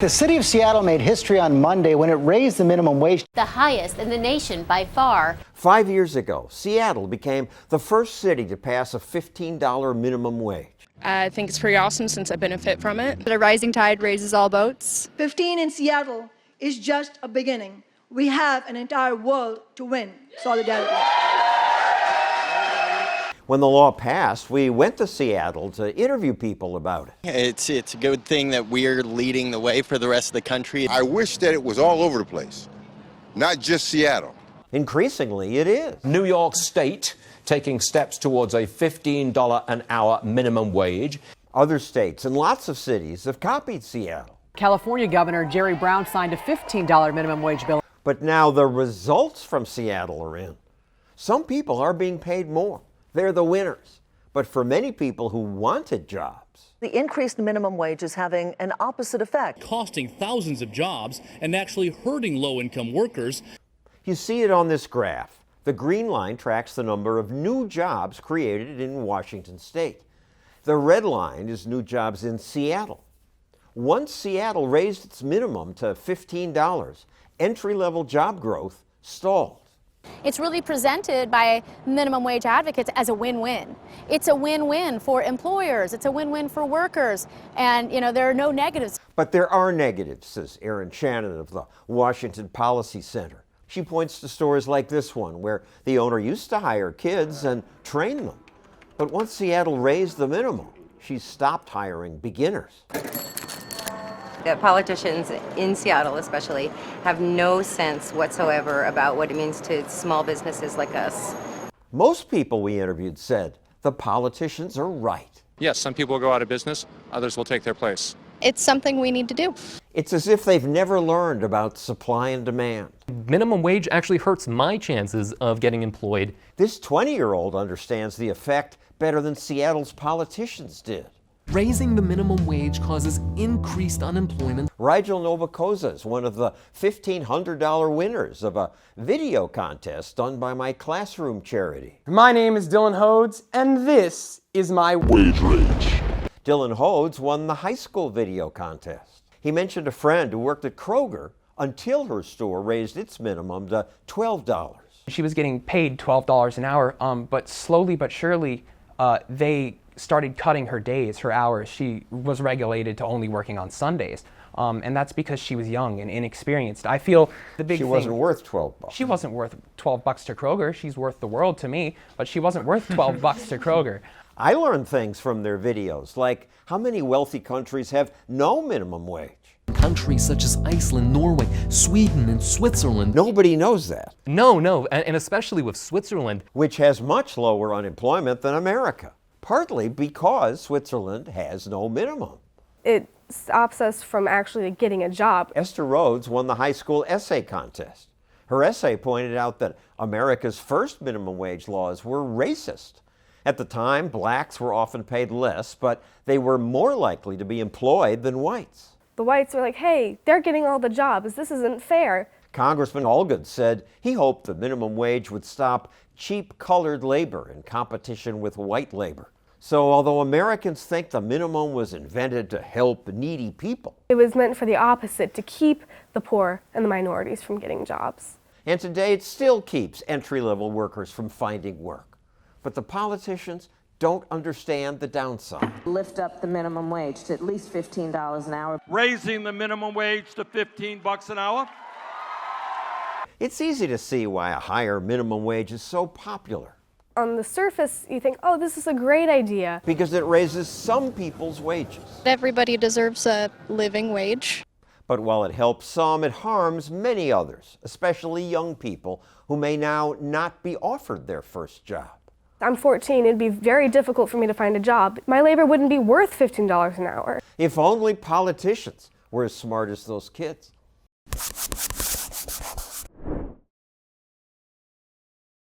The city of Seattle made history on Monday when it raised the minimum wage, the highest in the nation by far. 5 years ago, Seattle became the first city to pass a $15 minimum wage. I think it's pretty awesome since I benefit from it. The rising tide raises all boats. 15 in Seattle is just a beginning. We have an entire world to win. Solidarity. When the law passed, we went to Seattle to interview people about it. It's a good thing that we're leading the way for the rest of the country. I wish that it was all over the place, not just Seattle. Increasingly, it is. New York State taking steps towards a $15 an hour minimum wage. Other states and lots of cities have copied Seattle. California Governor Jerry Brown signed a $15 minimum wage bill. But now the results from Seattle are in. Some people are being paid more. They're the winners. But for many people who wanted jobs, the increased minimum wage is having an opposite effect, costing thousands of jobs and actually hurting low-income workers. You see it on this graph. The green line tracks the number of new jobs created in Washington state. The red line is new jobs in Seattle. Once Seattle raised its minimum to $15, entry-level job growth stalled. It's really presented by minimum wage advocates as a win-win. It's a win-win for employers. It's a win-win for workers. And, there are no negatives. But there are negatives, says Erin Shannon of the Washington Policy Center. She points to stories like this one, where the owner used to hire kids and train them. But once Seattle raised the minimum, she stopped hiring beginners. The politicians in Seattle especially have no sense whatsoever about what it means to small businesses like us. Most people we interviewed said the politicians are right. Yes, some people will go out of business, others will take their place. It's something we need to do. It's as if they've never learned about supply and demand. Minimum wage actually hurts my chances of getting employed. This 20-year-old understands the effect better than Seattle's politicians did. Raising the minimum wage causes increased unemployment. Rigel Novakoza is one of the $1,500 winners of a video contest done by my classroom charity. My name is Dylan Hodes, and this is my Wage Rage. Dylan Hodes won the high school video contest. He mentioned a friend who worked at Kroger until her store raised its minimum to $12. She was getting paid $12 an hour, but slowly but surely they started cutting her days, her hours. She was regulated to only working on Sundays. And that's because she was young and inexperienced. I feel the big thing... She wasn't worth $12. She wasn't worth $12 to Kroger. She's worth the world to me, but she wasn't worth $12 to Kroger. I learned things from their videos, like how many wealthy countries have no minimum wage. Countries such as Iceland, Norway, Sweden, and Switzerland. Nobody knows that. No, and especially with Switzerland, which has much lower unemployment than America, partly because Switzerland has no minimum. It stops us from actually getting a job. Esther Rhodes won the high school essay contest. Her essay pointed out that America's first minimum wage laws were racist. At the time, blacks were often paid less, but they were more likely to be employed than whites. The whites were like, hey, they're getting all the jobs. This isn't fair. Congressman Allgood said he hoped the minimum wage would stop cheap colored labor in competition with white labor. So although Americans think the minimum was invented to help needy people, it was meant for the opposite, to keep the poor and the minorities from getting jobs. And today it still keeps entry-level workers from finding work. But the politicians don't understand the downside. Lift up the minimum wage to at least $15 an hour. Raising the minimum wage to $15 an hour. It's easy to see why a higher minimum wage is so popular. On the surface, you think, oh, this is a great idea. Because it raises some people's wages. Everybody deserves a living wage. But while it helps some, it harms many others, especially young people who may now not be offered their first job. I'm 14, it'd be very difficult for me to find a job. My labor wouldn't be worth $15 an hour. If only politicians were as smart as those kids.